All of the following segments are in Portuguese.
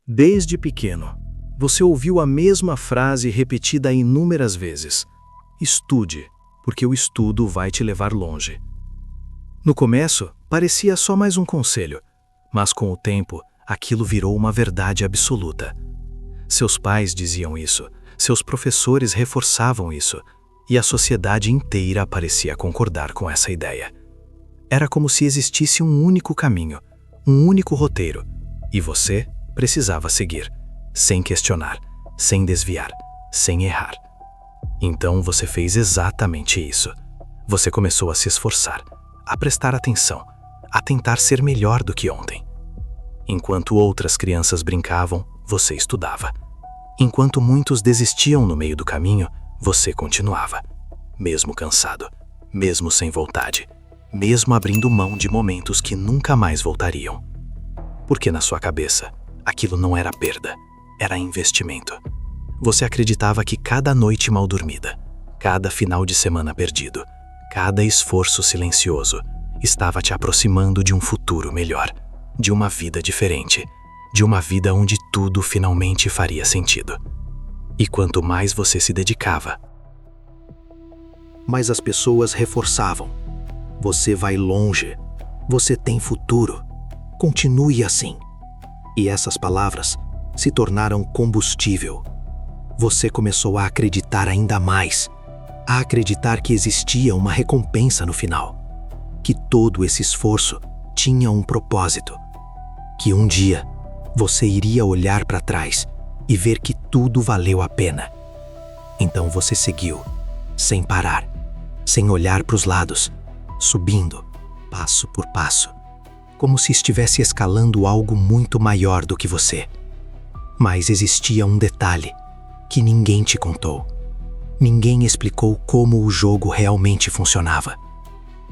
Desde pequeno, você ouviu a mesma frase repetida inúmeras vezes: estude, porque o estudo vai te levar longe. No começo, parecia só mais um conselho, mas com o tempo, aquilo virou uma verdade absoluta. Seus pais diziam isso, seus professores reforçavam isso, e a sociedade inteira parecia concordar com essa ideia. Era como se existisse um único caminho, um único roteiro, e você precisava seguir, sem questionar, sem desviar, sem errar. Então você fez exatamente isso. Você começou a se esforçar, a prestar atenção, a tentar ser melhor do que ontem. Enquanto outras crianças brincavam, você estudava. Enquanto muitos desistiam no meio do caminho, você continuava. Mesmo cansado, mesmo sem vontade, mesmo abrindo mão de momentos que nunca mais voltariam. Porque na sua cabeça, aquilo não era perda, era investimento. Você acreditava que cada noite mal dormida, cada final de semana perdido, cada esforço silencioso estava te aproximando de um futuro melhor, de uma vida diferente, de uma vida onde tudo finalmente faria sentido. E quanto mais você se dedicava, mas as pessoas reforçavam: você vai longe, você tem futuro, continue assim. E essas palavras se tornaram combustível. Você começou a acreditar ainda mais, a acreditar que existia uma recompensa no final, que todo esse esforço tinha um propósito, que um dia você iria olhar para trás e ver que tudo valeu a pena. Então você seguiu, sem parar, sem olhar para os lados, subindo, passo por passo, como se estivesse escalando algo muito maior do que você. Mas existia um detalhe que ninguém te contou. Ninguém explicou como o jogo realmente funcionava.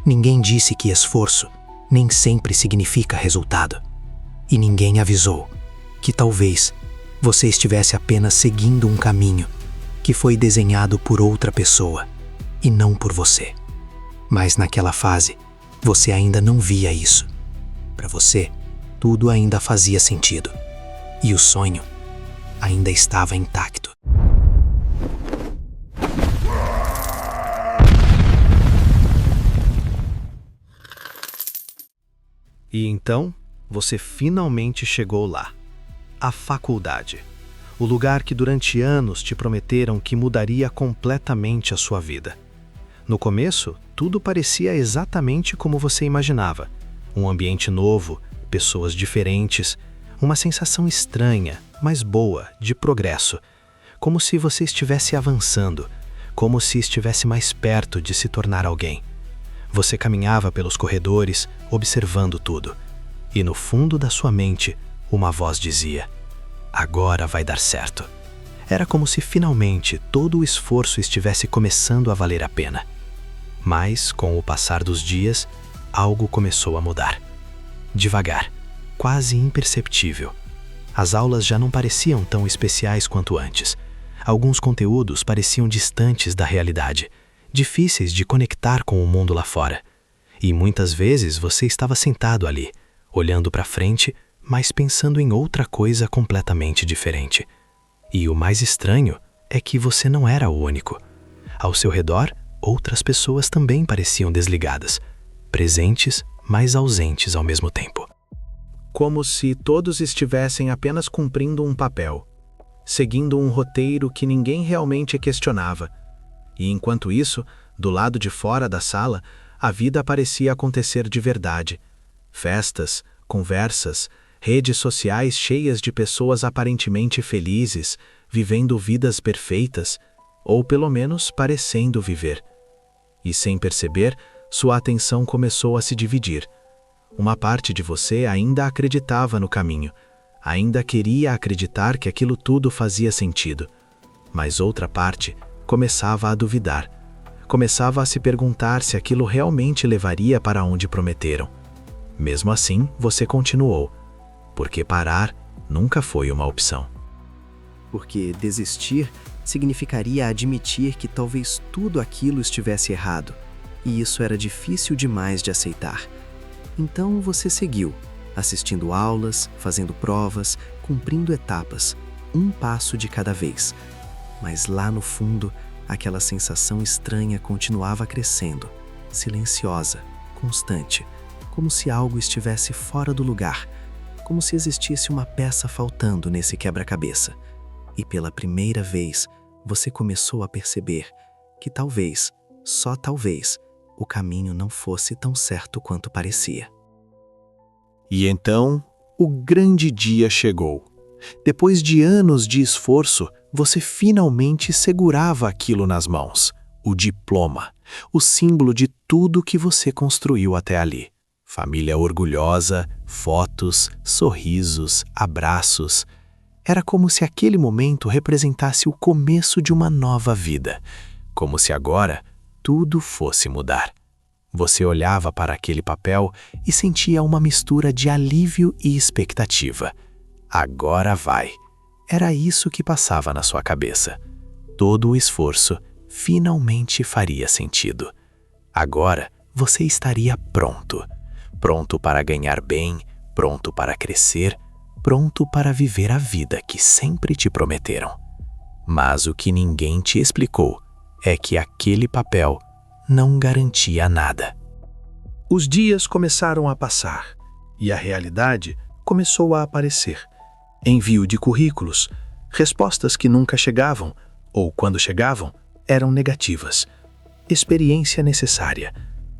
Ninguém disse que esforço nem sempre significa resultado. E ninguém avisou que talvez você estivesse apenas seguindo um caminho que foi desenhado por outra pessoa e não por você. Mas naquela fase, você ainda não via isso. Para você, tudo ainda fazia sentido. E o sonho ainda estava intacto. E então, você finalmente chegou lá. A faculdade. O lugar que durante anos te prometeram que mudaria completamente a sua vida. No começo, tudo parecia exatamente como você imaginava. Um ambiente novo, pessoas diferentes, uma sensação estranha, mas boa, de progresso. Como se você estivesse avançando, como se estivesse mais perto de se tornar alguém. Você caminhava pelos corredores, observando tudo. E no fundo da sua mente, uma voz dizia: agora vai dar certo. Era como se finalmente todo o esforço estivesse começando a valer a pena. Mas, com o passar dos dias, algo começou a mudar. Devagar, quase imperceptível. As aulas já não pareciam tão especiais quanto antes. Alguns conteúdos pareciam distantes da realidade, difíceis de conectar com o mundo lá fora. E muitas vezes você estava sentado ali, olhando para frente, mas pensando em outra coisa completamente diferente. E o mais estranho é que você não era o único. Ao seu redor, outras pessoas também pareciam desligadas, presentes, mas ausentes ao mesmo tempo. Como se todos estivessem apenas cumprindo um papel, seguindo um roteiro que ninguém realmente questionava. E enquanto isso, do lado de fora da sala, a vida parecia acontecer de verdade. Festas, conversas, redes sociais cheias de pessoas aparentemente felizes, vivendo vidas perfeitas, ou pelo menos parecendo viver. E sem perceber, sua atenção começou a se dividir. Uma parte de você ainda acreditava no caminho, ainda queria acreditar que aquilo tudo fazia sentido. Mas outra parte começava a duvidar. Começava a se perguntar se aquilo realmente levaria para onde prometeram. Mesmo assim, você continuou, porque parar nunca foi uma opção. Porque desistir significaria admitir que talvez tudo aquilo estivesse errado, e isso era difícil demais de aceitar. Então você seguiu, assistindo aulas, fazendo provas, cumprindo etapas, um passo de cada vez. Mas lá no fundo, aquela sensação estranha continuava crescendo, silenciosa, constante, como se algo estivesse fora do lugar, como se existisse uma peça faltando nesse quebra-cabeça. E pela primeira vez, você começou a perceber que talvez, só talvez, o caminho não fosse tão certo quanto parecia. E então, o grande dia chegou. Depois de anos de esforço, você finalmente segurava aquilo nas mãos. O diploma, o símbolo de tudo que você construiu até ali. Família orgulhosa, fotos, sorrisos, abraços. Era como se aquele momento representasse o começo de uma nova vida. Como se agora tudo fosse mudar. Você olhava para aquele papel e sentia uma mistura de alívio e expectativa. Agora vai. Era isso que passava na sua cabeça. Todo o esforço finalmente faria sentido. Agora você estaria pronto. Pronto para ganhar bem, pronto para crescer, pronto para viver a vida que sempre te prometeram. Mas o que ninguém te explicou é que aquele papel não garantia nada. Os dias começaram a passar e a realidade começou a aparecer. Envio de currículos, respostas que nunca chegavam, ou quando chegavam, eram negativas. Experiência necessária.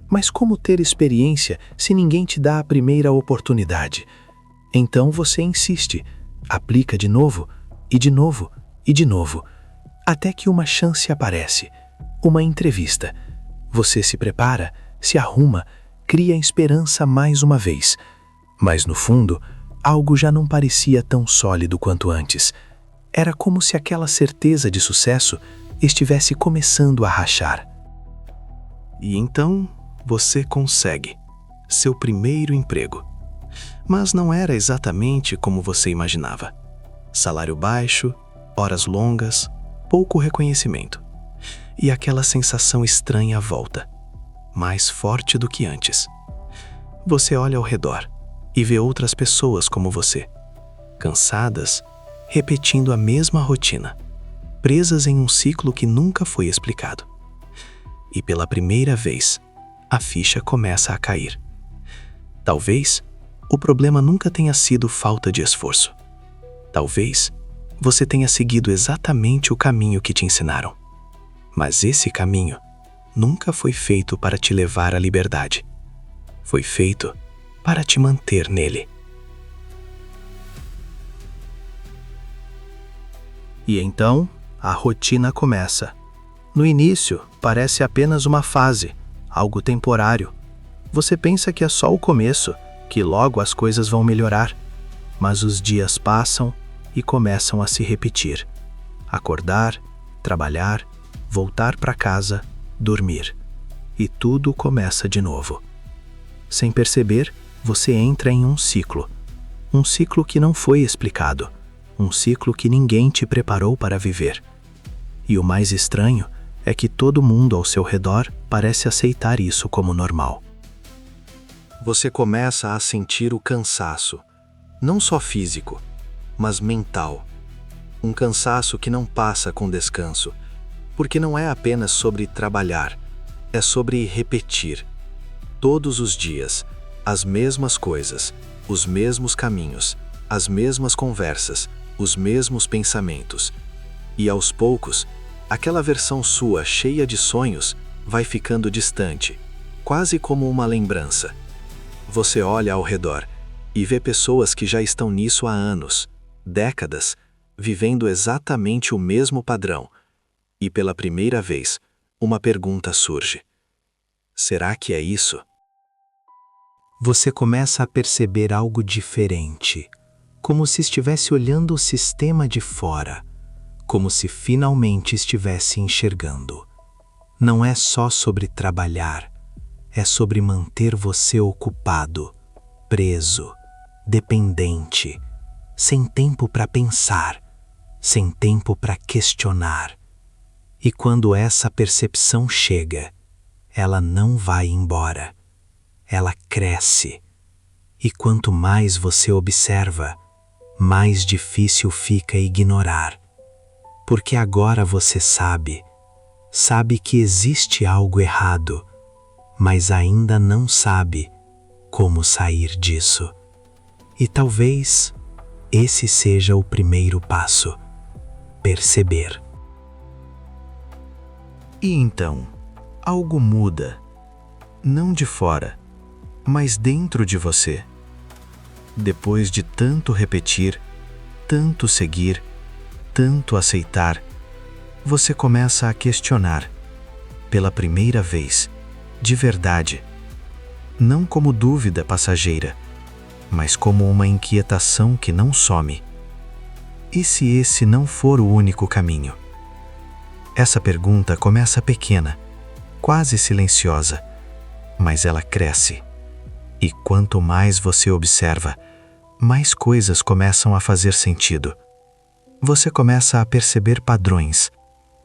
Mas como ter experiência se ninguém te dá a primeira oportunidade? Então você insiste, aplica de novo, e de novo, e de novo, até que uma chance aparece, uma entrevista. Você se prepara, se arruma, cria esperança mais uma vez. Mas no fundo, algo já não parecia tão sólido quanto antes. Era como se aquela certeza de sucesso estivesse começando a rachar. E então você consegue seu primeiro emprego. Mas não era exatamente como você imaginava. Salário baixo, horas longas, pouco reconhecimento. E aquela sensação estranha volta, mais forte do que antes. Você olha ao redor e vê outras pessoas como você, cansadas, repetindo a mesma rotina, presas em um ciclo que nunca foi explicado. E pela primeira vez, a ficha começa a cair. Talvez o problema nunca tenha sido falta de esforço. Talvez você tenha seguido exatamente o caminho que te ensinaram. Mas esse caminho nunca foi feito para te levar à liberdade. Foi feito para te manter nele. E então, a rotina começa. No início, parece apenas uma fase, algo temporário. Você pensa que é só o começo, que logo as coisas vão melhorar. Mas os dias passam e começam a se repetir. Acordar, trabalhar, voltar para casa, dormir. E tudo começa de novo. Sem perceber, você entra em um ciclo. Um ciclo que não foi explicado. Um ciclo que ninguém te preparou para viver. E o mais estranho é que todo mundo ao seu redor parece aceitar isso como normal. Você começa a sentir o cansaço, não só físico, mas mental. Um cansaço que não passa com descanso, porque não é apenas sobre trabalhar, é sobre repetir. Todos os dias, as mesmas coisas, os mesmos caminhos, as mesmas conversas, os mesmos pensamentos. E aos poucos, aquela versão sua cheia de sonhos vai ficando distante, quase como uma lembrança. Você olha ao redor e vê pessoas que já estão nisso há anos, décadas, vivendo exatamente o mesmo padrão. E pela primeira vez, uma pergunta surge. Será que é isso? Você começa a perceber algo diferente, como se estivesse olhando o sistema de fora, como se finalmente estivesse enxergando. Não é só sobre trabalhar, é sobre manter você ocupado, preso, dependente, sem tempo para pensar, sem tempo para questionar. E quando essa percepção chega, ela não vai embora. Ela cresce. E quanto mais você observa, mais difícil fica ignorar. Porque agora você sabe que existe algo errado, mas ainda não sabe como sair disso. E talvez esse seja o primeiro passo: perceber. E então, algo muda, não de fora, mas dentro de você. Depois de tanto repetir, tanto seguir, tanto aceitar, você começa a questionar, pela primeira vez, de verdade, não como dúvida passageira, mas como uma inquietação que não some. E se esse não for o único caminho? Essa pergunta começa pequena, quase silenciosa, mas ela cresce. E quanto mais você observa, mais coisas começam a fazer sentido. Você começa a perceber padrões,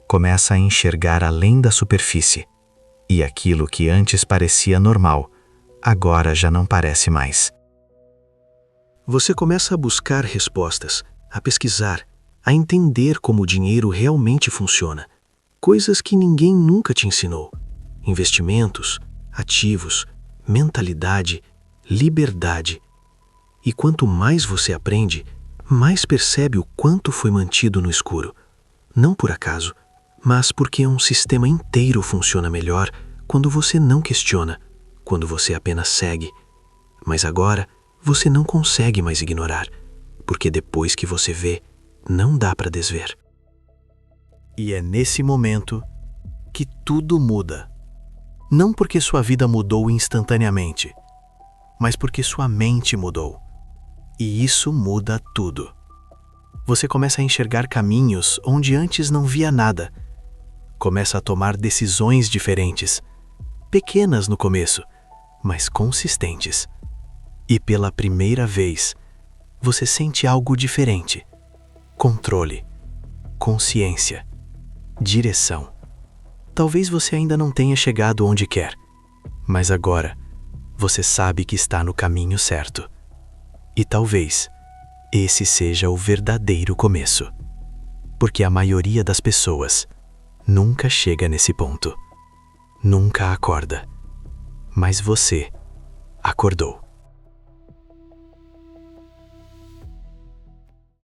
começa a enxergar além da superfície. E aquilo que antes parecia normal, agora já não parece mais. Você começa a buscar respostas, a pesquisar, a entender como o dinheiro realmente funciona. Coisas que ninguém nunca te ensinou. Investimentos, ativos, mentalidade, liberdade. E quanto mais você aprende, mais percebe o quanto foi mantido no escuro. Não por acaso, mas porque um sistema inteiro funciona melhor quando você não questiona, quando você apenas segue. Mas agora, você não consegue mais ignorar, porque depois que você vê, não dá para desver. E é nesse momento que tudo muda. Não porque sua vida mudou instantaneamente, mas porque sua mente mudou. E isso muda tudo. Você começa a enxergar caminhos onde antes não via nada. Começa a tomar decisões diferentes, pequenas no começo, mas consistentes. E pela primeira vez, você sente algo diferente: controle, consciência, direção. Talvez você ainda não tenha chegado onde quer, mas agora você sabe que está no caminho certo. E talvez esse seja o verdadeiro começo, porque a maioria das pessoas nunca chega nesse ponto, nunca acorda, mas você acordou.